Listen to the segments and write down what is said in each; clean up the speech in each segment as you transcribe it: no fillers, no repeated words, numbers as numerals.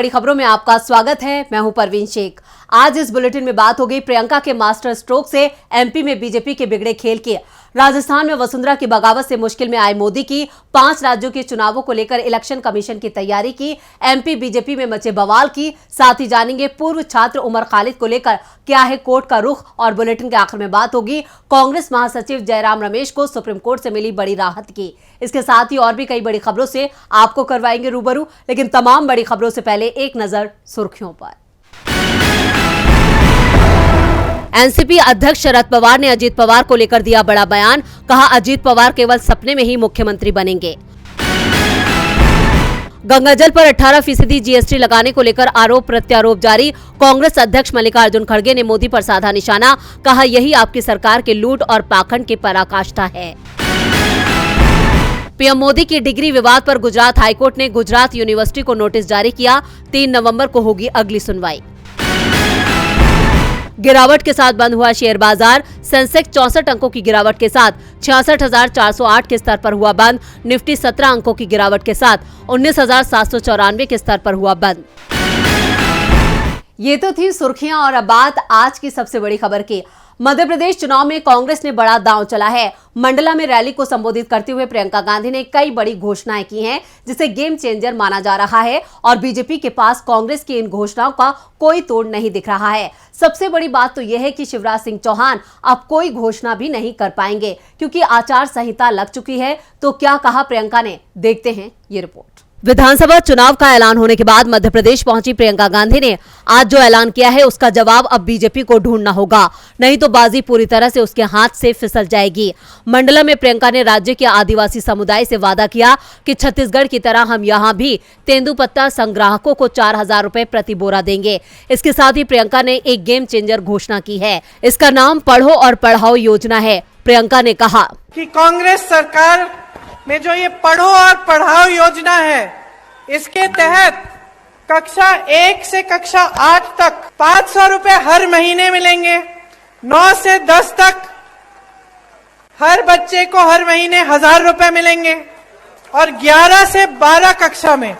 बड़ी खबरों में आपका स्वागत है। मैं हूं परवीन शेख। आज इस बुलेटिन में बात हो गई प्रियंका के मास्टर स्ट्रोक से एमपी में बीजेपी के बिगड़े खेल की। राजस्थान में वसुंधरा की बगावत से मुश्किल में आए मोदी की। 5 राज्यों के चुनावों को लेकर इलेक्शन कमीशन की तैयारी की। एमपी बीजेपी में मचे बवाल की। साथ ही जानेंगे पूर्व छात्र उमर खालिद को लेकर क्या है कोर्ट का रुख। और बुलेटिन के आखिर में बात होगी कांग्रेस महासचिव जयराम रमेश को सुप्रीम कोर्ट से मिली बड़ी राहत की। इसके साथ ही और भी कई बड़ी खबरों से आपको करवाएंगे रूबरू। लेकिन तमाम बड़ी खबरों से पहले एक नजर सुर्खियों पर। एनसीपी अध्यक्ष शरद पवार ने अजीत पवार को लेकर दिया बड़ा बयान। कहा अजीत पवार केवल सपने में ही मुख्यमंत्री बनेंगे। गंगाजल पर 18% जीएसटी लगाने को लेकर आरोप प्रत्यारोप जारी। कांग्रेस अध्यक्ष मल्लिकार्जुन खड़गे ने मोदी पर साधा निशाना। कहा यही आपकी सरकार के लूट और पाखंड की पराकाष्ठा है। पीएम मोदी की डिग्री विवाद पर गुजरात हाईकोर्ट ने गुजरात यूनिवर्सिटी को नोटिस जारी किया। 3 नवंबर को होगी अगली सुनवाई। गिरावट के साथ बंद हुआ शेयर बाजार। सेंसेक्स 64 अंकों की गिरावट के साथ 66,408 के स्तर पर हुआ बंद। निफ्टी 17 अंकों की गिरावट के साथ 19,794 के स्तर पर हुआ बंद। ये तो थी सुर्खियां और अब बात आज की सबसे बड़ी खबर की। मध्य प्रदेश चुनाव में कांग्रेस ने बड़ा दांव चला है। मंडला में रैली को संबोधित करते हुए प्रियंका गांधी ने कई बड़ी घोषणाएं की हैं, जिसे गेम चेंजर माना जा रहा है। और बीजेपी के पास कांग्रेस की इन घोषणाओं का कोई तोड़ नहीं दिख रहा है। सबसे बड़ी बात तो यह है कि शिवराज सिंह चौहान अब कोई घोषणा भी नहीं कर पाएंगे, क्योंकि आचार संहिता लग चुकी है। तो क्या कहा प्रियंका ने, देखते हैं ये रिपोर्ट। विधानसभा चुनाव का ऐलान होने के बाद मध्य प्रदेश पहुंची प्रियंका गांधी ने आज जो ऐलान किया है उसका जवाब अब बीजेपी को ढूंढना होगा, नहीं तो बाजी पूरी तरह से उसके हाथ से फिसल जाएगी। मंडला में प्रियंका ने राज्य के आदिवासी समुदाय से वादा किया कि छत्तीसगढ़ की तरह हम यहां भी तेंदुपत्ता संग्राहकों को 4,000 रुपए प्रति बोरा देंगे। इसके साथ ही प्रियंका ने एक गेम चेंजर घोषणा की है। इसका नाम पढ़ो और पढ़ाओ योजना है। प्रियंका ने कहा कि कांग्रेस सरकार में जो ये पढ़ो और पढ़ाओ योजना है, इसके तहत कक्षा 1 से कक्षा 8 तक 500 रुपए हर महीने मिलेंगे। 9 से 10 तक हर बच्चे को हर महीने 1,000 रुपए मिलेंगे और 11 से 12 कक्षा में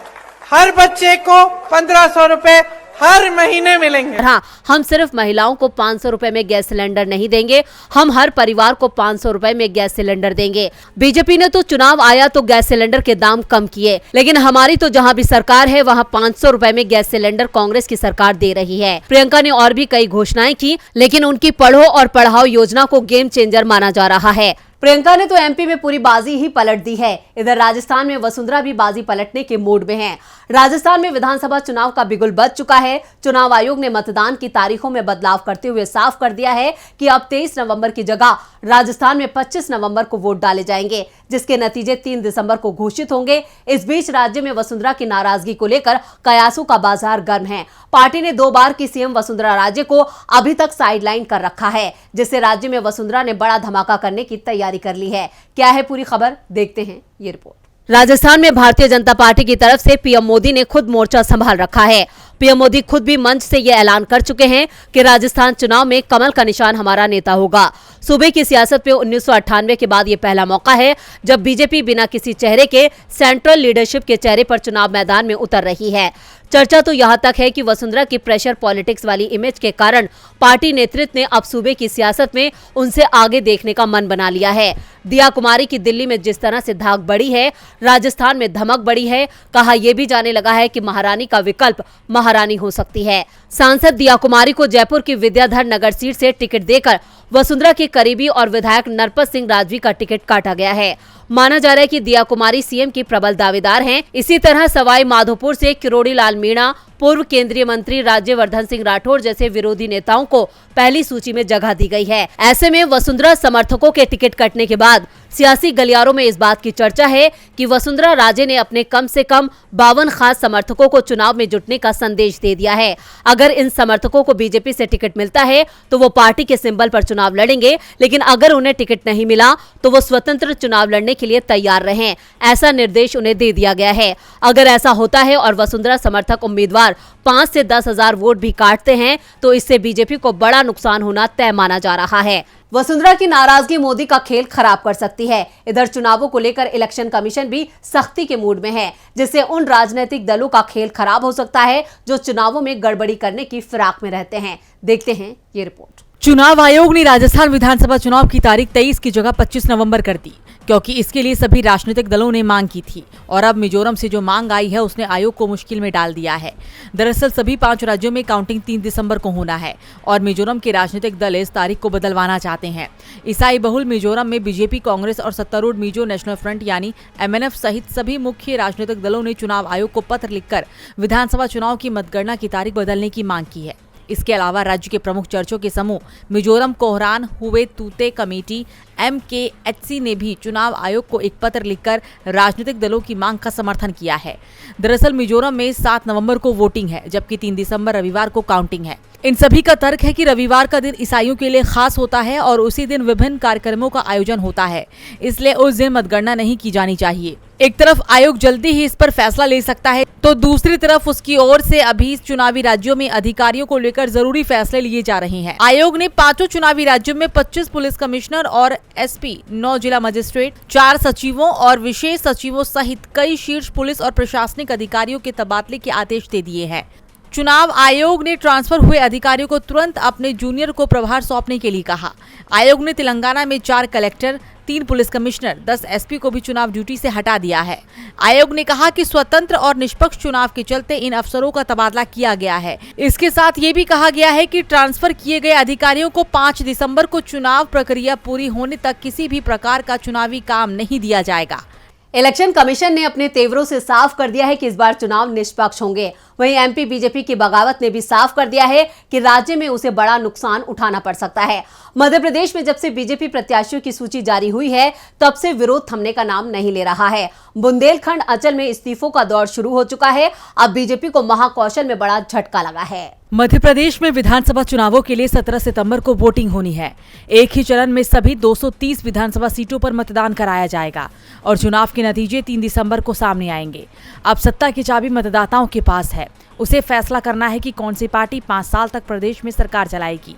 हर बच्चे को 1,500 रुपए हर महीने मिलेंगे। हाँ, हम सिर्फ महिलाओं को 500 रुपए में गैस सिलेंडर नहीं देंगे, हम हर परिवार को 500 रुपए में गैस सिलेंडर देंगे। बीजेपी ने तो चुनाव आया तो गैस सिलेंडर के दाम कम किए, लेकिन हमारी तो जहां भी सरकार है वहां 500 रुपए में गैस सिलेंडर कांग्रेस की सरकार दे रही है। प्रियंका ने और भी कई घोषणाएं की, लेकिन उनकी पढ़ो और पढ़ाओ योजना को गेम चेंजर माना जा रहा है। प्रियंका ने तो एमपी में पूरी बाजी ही पलट दी है। इधर राजस्थान में वसुंधरा भी बाजी पलटने के मूड में है। राजस्थान में विधानसभा चुनाव का बिगुल बज चुका है। चुनाव आयोग ने मतदान की तारीखों में बदलाव करते हुए साफ कर दिया है कि अब 23 नवंबर की जगह राजस्थान में 25 नवंबर को वोट डाले जाएंगे, जिसके नतीजे 3 दिसंबर को घोषित होंगे। इस बीच राज्य में वसुंधरा की नाराजगी को लेकर कयासों का बाजार गर्म है। पार्टी ने 2 बार की सीएम वसुंधरा राजे को अभी तक साइडलाइन कर रखा है, जिससे राज्य में वसुंधरा ने बड़ा धमाका करने की तैयारी कर ली है। क्या है पूरी खबर, देखते हैं ये रिपोर्ट। राजस्थान में भारतीय जनता पार्टी की तरफ से पीएम मोदी ने खुद मोर्चा संभाल रखा है। पीएम मोदी खुद भी मंच से यह ऐलान कर चुके हैं कि राजस्थान चुनाव में कमल का निशान हमारा नेता होगा। सूबे की सियासत पे 1998 के बाद ये पहला मौका है जब बीजेपी बिना किसी चेहरे के सेंट्रल लीडरशिप के चेहरे पर चुनाव मैदान में उतर रही है। चर्चा तो यहाँ तक है कि वसुंधरा की प्रेशर पॉलिटिक्स वाली इमेज के कारण पार्टी नेतृत्व ने अब सूबे की सियासत में उनसे आगे देखने का मन बना लिया है। दिया कुमारी की दिल्ली में जिस तरह से धाक बढ़ी है, राजस्थान में धमक बढ़ी है। कहा यह भी जाने लगा है कि महारानी का विकल्प महारानी हो सकती है। सांसद दिया कुमारी को जयपुर की विद्याधर नगर सीट से टिकट देकर वसुंधरा के करीबी और विधायक नरपत सिंह राजवी का टिकट काटा गया है। माना जा रहा है कि दिया कुमारी सीएम की प्रबल दावेदार हैं। इसी तरह सवाई माधोपुर से किरोड़ी लाल मीणा, पूर्व केंद्रीय मंत्री राज्यवर्धन सिंह राठौर जैसे विरोधी नेताओं को पहली सूची में जगह दी गई है। ऐसे में वसुंधरा समर्थकों के टिकट कटने के बाद सियासी गलियारों में इस बात की चर्चा है कि वसुंधरा राजे ने अपने कम से कम 52 खास समर्थकों को चुनाव में जुटने का संदेश दे दिया है। अगर इन समर्थकों को बीजेपी से टिकट मिलता है तो वो पार्टी के सिंबल पर चुनाव लड़ेंगे, लेकिन अगर उन्हें टिकट नहीं मिला तो वो स्वतंत्र चुनाव लड़ने के लिए तैयार रहें। ऐसा निर्देश उन्हें दे दिया गया है। अगर ऐसा होता है और वसुंधरा समर्थक उम्मीदवार 5 से 10 हजार वोट भी काटते हैं तो इससे बीजेपी को बड़ा नुकसान होना तय माना जा रहा है। वसुंधरा की नाराजगी मोदी का खेल खराब कर सकती है। इधर चुनावों को लेकर इलेक्शन कमीशन भी सख्ती के मूड में है, जिससे उन राजनीतिक दलों का खेल खराब हो सकता है जो चुनावों में गड़बड़ी करने की फिराक में रहते हैं। देखते हैं ये रिपोर्ट। चुनाव आयोग ने राजस्थान विधानसभा चुनाव की तारीख 23 की जगह 25 नवंबर कर दी, क्योंकि इसके लिए सभी राजनीतिक दलों ने मांग की थी और अब मिजोरम से जो मांग आई है उसने आयोग को मुश्किल में डाल दिया है। दरअसल सभी 5 राज्यों में काउंटिंग 3 दिसंबर को होना है और मिजोरम के राजनीतिक दल इस तारीख को बदलवाना चाहते हैं। ईसाई बहुल मिजोरम में बीजेपी, कांग्रेस और सत्तारूढ़ मिजो नेशनल फ्रंट यानी MNF सहित सभी मुख्य राजनीतिक दलों ने चुनाव आयोग को पत्र लिखकर विधानसभा चुनाव की मतगणना की तारीख बदलने की मांग की है। इसके अलावा राज्य के प्रमुख चर्चों के समूह मिजोरम कोहरान हुए तूते कमेटी MKHC ने भी चुनाव आयोग को एक पत्र लिखकर राजनीतिक दलों की मांग का समर्थन किया है। दरअसल मिजोरम में 7 नवंबर को वोटिंग है, जबकि 3 दिसंबर रविवार को काउंटिंग है। इन सभी का तर्क है कि रविवार का दिन ईसाइयों के लिए खास होता है और उसी दिन विभिन्न कार्यक्रमों का आयोजन होता है, इसलिए उस दिन मतगणना नहीं की जानी चाहिए। एक तरफ आयोग जल्दी ही इस पर फैसला ले सकता है, तो दूसरी तरफ उसकी ओर से अभी चुनावी राज्यों में अधिकारियों को लेकर जरूरी फैसले लिए जा रहे हैं। आयोग ने 5 चुनावी राज्यों में 25 पुलिस कमिश्नर और SP, 9 जिला मजिस्ट्रेट, 4 सचिवों और विशेष सचिवों सहित कई शीर्ष पुलिस और प्रशासनिक अधिकारियों के तबादले के आदेश दे दिए हैं। चुनाव आयोग ने ट्रांसफर हुए अधिकारियों को तुरंत अपने जूनियर को प्रभार सौंपने के लिए कहा। आयोग ने तेलंगाना में 4 कलेक्टर, 3 पुलिस कमिश्नर, 10 SP को भी चुनाव ड्यूटी से हटा दिया है। आयोग ने कहा कि स्वतंत्र और निष्पक्ष चुनाव के चलते इन अफसरों का तबादला किया गया है। इसके साथ ये भी कहा गया है कि ट्रांसफर किए गए अधिकारियों को 5 दिसंबर को चुनाव प्रक्रिया पूरी होने तक किसी भी प्रकार का चुनावी काम नहीं दिया जाएगा। इलेक्शन कमीशन ने अपने तेवरों से साफ कर दिया है कि इस बार चुनाव निष्पक्ष होंगे। वहीं MP बीजेपी की बगावत ने भी साफ कर दिया है कि राज्य में उसे बड़ा नुकसान उठाना पड़ सकता है। मध्य प्रदेश में जब से बीजेपी प्रत्याशियों की सूची जारी हुई है, तब से विरोध थमने का नाम नहीं ले रहा है। बुंदेलखंड अंचल में इस्तीफों का दौर शुरू हो चुका है। अब बीजेपी को महाकौशल में बड़ा झटका लगा है। मध्य प्रदेश में विधानसभा चुनावों के लिए 17 सितंबर को वोटिंग होनी है। एक ही चरण में सभी 230 विधानसभा सीटों पर मतदान कराया जाएगा और चुनाव के नतीजे 3 दिसंबर को सामने आएंगे। अब सत्ता की चाबी मतदाताओं के पास है। उसे फैसला करना है कि कौन सी पार्टी 5 साल तक प्रदेश में सरकार चलाएगी।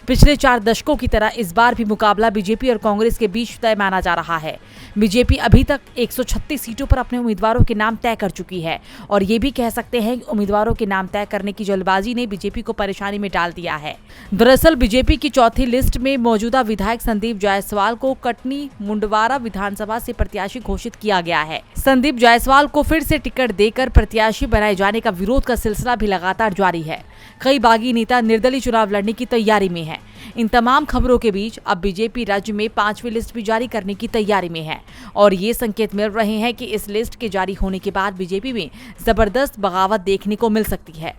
पिछले 4 दशकों की तरह इस बार भी मुकाबला बीजेपी और कांग्रेस के बीच तय माना जा रहा है। बीजेपी अभी तक 136 सीटों पर अपने उम्मीदवारों के नाम तय कर चुकी है और ये भी कह सकते हैं कि उम्मीदवारों के नाम तय करने की जल्दबाजी ने बीजेपी को परेशानी में डाल दिया है। दरअसल बीजेपी की चौथी लिस्ट में मौजूदा विधायक संदीप जायसवाल को कटनी मुंडवारा विधानसभा से प्रत्याशी घोषित किया गया है। संदीप जायसवाल को फिर से टिकट देकर प्रत्याशी बनाए जाने का विरोध का सिलसिला भी लगातार जारी है। कई बागी नेता निर्दलीय चुनाव लड़ने की तैयारी में हैं। इन तमाम खबरों के बीच अब बीजेपी राज्य में 5वीं लिस्ट भी जारी करने की तैयारी में है और ये संकेत मिल रहे हैं कि इस लिस्ट के जारी होने के बाद बीजेपी में जबरदस्त बगावत देखने को मिल सकती है।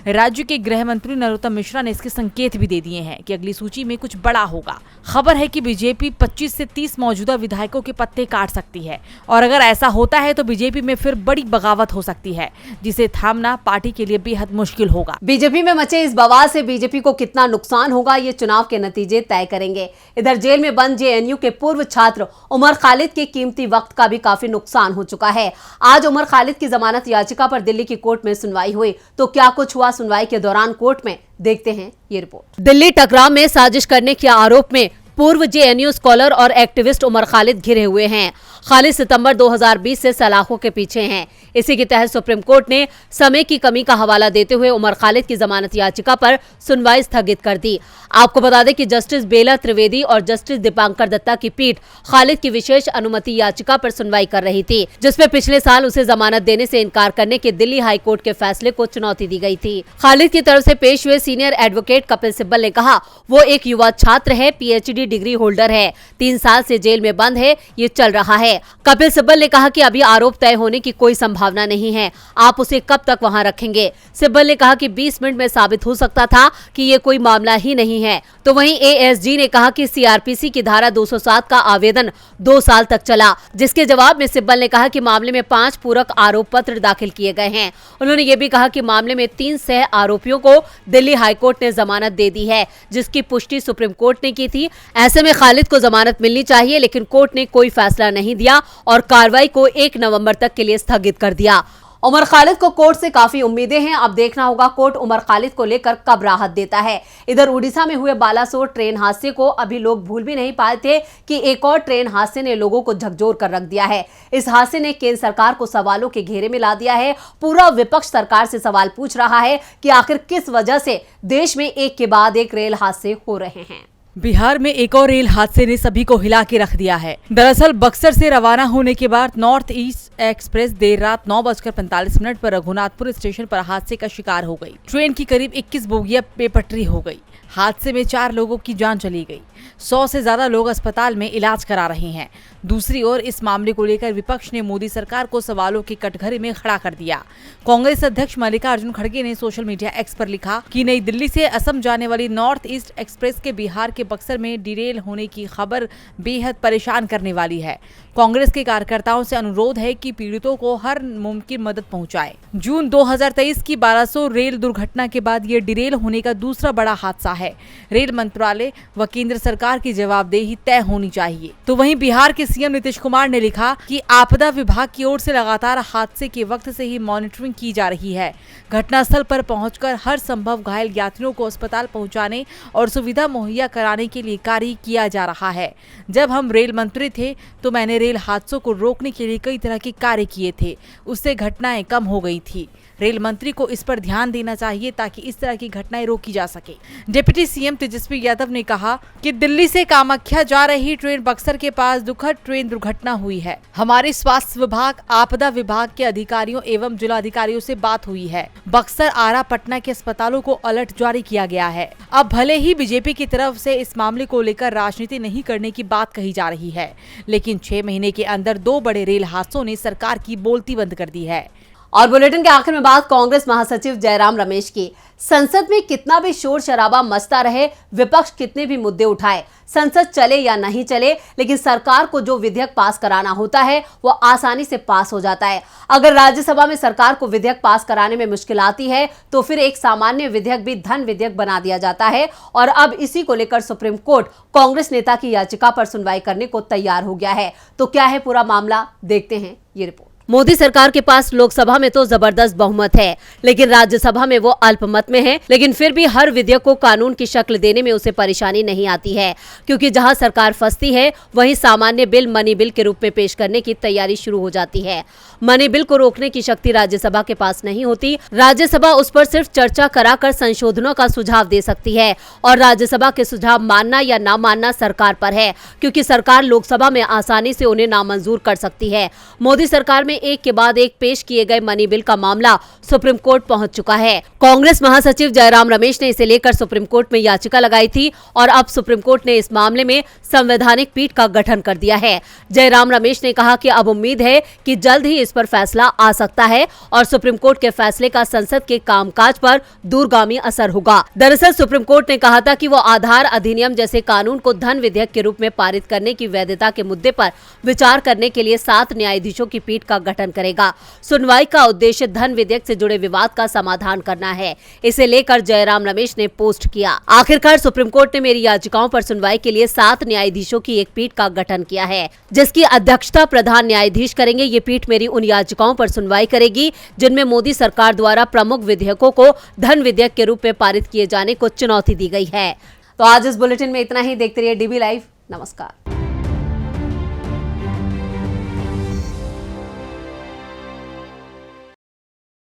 राज्य के गृह मंत्री नरोत्तम मिश्रा ने इसके संकेत भी दे दिए हैं कि अगली सूची में कुछ बड़ा होगा। खबर है कि बीजेपी 25 से 30 मौजूदा विधायकों के पत्ते काट सकती है और अगर ऐसा होता है तो बीजेपी में फिर बड़ी बगावत हो सकती है, जिसे थामना पार्टी के लिए बेहद मुश्किल होगा। बीजेपी में मचे इस बवाल से बीजेपी को कितना नुकसान होगा, ये चुनाव के नतीजे तय करेंगे। इधर जेल में बंद JNU के पूर्व छात्र उमर खालिद के कीमती वक्त का भी काफी नुकसान हो चुका है। आज उमर खालिद की जमानत याचिका पर दिल्ली की कोर्ट में सुनवाई हुई, तो क्या कुछ हुआ सुनवाई के दौरान कोर्ट में, देखते हैं ये रिपोर्ट। दिल्ली टकराव में साजिश करने के आरोप में पूर्व JNU स्कॉलर और एक्टिविस्ट उमर खालिद घिरे हुए हैं। खालिद सितंबर 2020 से सलाखों के पीछे हैं। इसी के तहत सुप्रीम कोर्ट ने समय की कमी का हवाला देते हुए उमर खालिद की जमानत याचिका पर सुनवाई स्थगित कर दी। आपको बता दें कि जस्टिस बेला त्रिवेदी और जस्टिस दीपांकर दत्ता की पीठ खालिद की विशेष अनुमति याचिका पर सुनवाई कर रही थी, जिसमें पिछले साल उसे जमानत देने से इनकार करने के दिल्ली हाई कोर्ट के फैसले को चुनौती दी गई थी। खालिद की तरफ से पेश हुए सीनियर एडवोकेट कपिल सिब्बल ने कहा, वो एक युवा छात्र है, PhD डिग्री होल्डर है, 3 साल से जेल में बंद है, ये चल रहा है। कपिल सिब्बल ने कहा कि अभी आरोप तय होने की कोई संभावना नहीं है, आप उसे कब तक वहां रखेंगे। सिब्बल ने कहा कि 20 मिनट में साबित हो सकता था कि ये कोई मामला ही नहीं है। तो वहीं ASG ने कहा कि CRPC की धारा 207 का आवेदन 2 साल तक चला, जिसके जवाब में सिब्बल ने कहा कि मामले में 5 पूरक आरोप पत्र दाखिल किए गए हैं। उन्होंने ये भी कहा कि मामले में 3 सह आरोपियों को दिल्ली हाईकोर्ट ने जमानत दे दी है, जिसकी पुष्टि सुप्रीम कोर्ट ने की थी। ऐसे में खालिद को जमानत मिलनी चाहिए, लेकिन कोर्ट ने कोई फैसला नहीं दिया और कार्रवाई को 1 नवंबर तक के लिए स्थगित कर दिया। उमर खालिद को कोर्ट से काफी उम्मीदें हैं। अब देखना होगा कोर्ट उमर खालिद को लेकर कब राहत देता है। इधर उड़ीसा में हुए बालासोर ट्रेन हादसे को अभी लोग भूल भी नहीं पाए थे कि एक और ट्रेन हादसे ने लोगों को झकझोर कर रख दिया है। इस हादसे ने केंद्र सरकार को सवालों के घेरे में ला दिया है। पूरा विपक्ष सरकार से सवाल पूछ रहा है कि आखिर किस वजह से देश में एक के बाद एक रेल हादसे हो रहे हैं। बिहार में एक और रेल हादसे ने सभी को हिला के रख दिया है। दरअसल बक्सर से रवाना होने के बाद नॉर्थ ईस्ट एक्सप्रेस देर रात 9:45 पर रघुनाथपुर स्टेशन पर हादसे का शिकार हो गई। ट्रेन की करीब 21 बोगियां बेपटरी हो गई। हादसे में 4 लोगों की जान चली गई। 100 से ज्यादा लोग अस्पताल में इलाज करा रहे हैं। दूसरी ओर इस मामले को लेकर विपक्ष ने मोदी सरकार को सवालों के कटघरे में खड़ा कर दिया। कांग्रेस अध्यक्ष मल्लिकार्जुन खड़गे ने सोशल मीडिया एक्स पर लिखा कि नई दिल्ली से असम जाने वाली नॉर्थ ईस्ट एक्सप्रेस के बिहार के बक्सर में डिरेल होने की खबर बेहद परेशान करने वाली है। कांग्रेस के कार्यकर्ताओं से अनुरोध है कि पीड़ितों को हर मुमकिन मदद पहुंचाएं। जून 2023 की बालासोर रेल दुर्घटना के बाद ये डिरेल होने का दूसरा बड़ा हादसा है। रेल मंत्रालय व केंद्र सरकार की जवाबदेही तय होनी चाहिए। तो वहीं बिहार के सीएम नीतीश कुमार ने लिखा कि आपदा विभाग की ओर से लगातार हादसे के वक्त से ही मॉनिटरिंग की जा रही है। घटनास्थल पर पहुंचकर हर संभव घायल यात्रियों को अस्पताल पहुंचाने और सुविधा मुहैया कराने के लिए कार्य किया जा रहा है। जब हम रेल मंत्री थे तो मैंने रेल हादसों को रोकने के लिए कई तरह के कार्य किए थे। उससे घटनाएं कम हो गई थी। रेल मंत्री को इस पर ध्यान देना चाहिए ताकि इस तरह की घटनाएं रोकी जा सके। डिप्टी सीएम तेजस्वी यादव ने कहा कि दिल्ली से कामाख्या जा रही ट्रेन बक्सर के पास दुखद ट्रेन दुर्घटना हुई है। हमारे स्वास्थ्य विभाग, आपदा विभाग के अधिकारियों एवं जिलाधिकारियों से बात हुई है। बक्सर, आरा, पटना के अस्पतालों को अलर्ट जारी किया गया है। अब भले ही बीजेपी की तरफ से इस मामले को लेकर राजनीति नहीं करने की बात कही जा रही है, लेकिन 6 महीने के अंदर 2 बड़े रेल हादसों ने सरकार की बोलती बंद कर दी है। और बुलेटिन के आखिर में बात कांग्रेस महासचिव जयराम रमेश की। संसद में कितना भी शोर शराबा मचता रहे, विपक्ष कितने भी मुद्दे उठाए, संसद चले या नहीं चले, लेकिन सरकार को जो विधेयक पास कराना होता है वो आसानी से पास हो जाता है। अगर राज्यसभा में सरकार को विधेयक पास कराने में मुश्किल आती है तो फिर एक सामान्य विधेयक भी धन विधेयक बना दिया जाता है। और अब इसी को लेकर सुप्रीम कोर्ट कांग्रेस नेता की याचिका पर सुनवाई करने को तैयार हो गया है। तो क्या है पूरा मामला, देखते हैं ये रिपोर्ट। मोदी सरकार के पास लोकसभा में तो जबरदस्त बहुमत है, लेकिन राज्यसभा में वो अल्पमत में है। लेकिन फिर भी हर विधेयक को कानून की शक्ल देने में उसे परेशानी नहीं आती है, क्योंकि जहां सरकार फंसती है वहीं सामान्य बिल मनी बिल के रूप में पेश करने की तैयारी शुरू हो जाती है। मनी बिल को रोकने की शक्ति राज्यसभा के पास नहीं होती। राज्यसभा उस पर सिर्फ चर्चा कराकर संशोधनों का सुझाव दे सकती है, और राज्यसभा के सुझाव मानना या ना मानना सरकार पर है, क्योंकि सरकार लोकसभा में आसानी से उन्हें नामंजूर कर सकती है। मोदी सरकार में एक के बाद एक पेश किए गए मनी बिल का मामला सुप्रीम कोर्ट पहुंच चुका है। कांग्रेस महासचिव जयराम रमेश ने इसे लेकर सुप्रीम कोर्ट में याचिका लगाई थी, और अब सुप्रीम कोर्ट ने इस मामले में संवैधानिक पीठ का गठन कर दिया है। जयराम रमेश ने कहा कि अब उम्मीद है कि जल्द ही इस पर फैसला आ सकता है, और सुप्रीम कोर्ट के फैसले का संसद के कामकाज पर दूरगामी असर होगा। दरअसल सुप्रीम कोर्ट ने कहा था कि वो आधार अधिनियम जैसे कानून को धन विधेयक के रूप में पारित करने की वैधता के मुद्दे पर विचार करने के लिए 7 न्यायाधीशों की पीठ का गठन करेगा। सुनवाई का उद्देश्य धन विधेयक से जुड़े विवाद का समाधान करना है। इसे लेकर जयराम रमेश ने पोस्ट किया, आखिरकार सुप्रीम कोर्ट ने मेरी याचिकाओं पर सुनवाई के लिए 7 न्यायाधीशों की एक पीठ का गठन किया है, जिसकी अध्यक्षता प्रधान न्यायाधीश करेंगे। ये पीठ मेरी उन याचिकाओं पर सुनवाई करेगी जिनमें मोदी सरकार द्वारा प्रमुख विधेयकों को धन विधेयक के रूप में पारित किए जाने को चुनौती दी गई है। तो आज इस बुलेटिन में इतना ही। देखते रहिए डीबी लाइव। नमस्कार।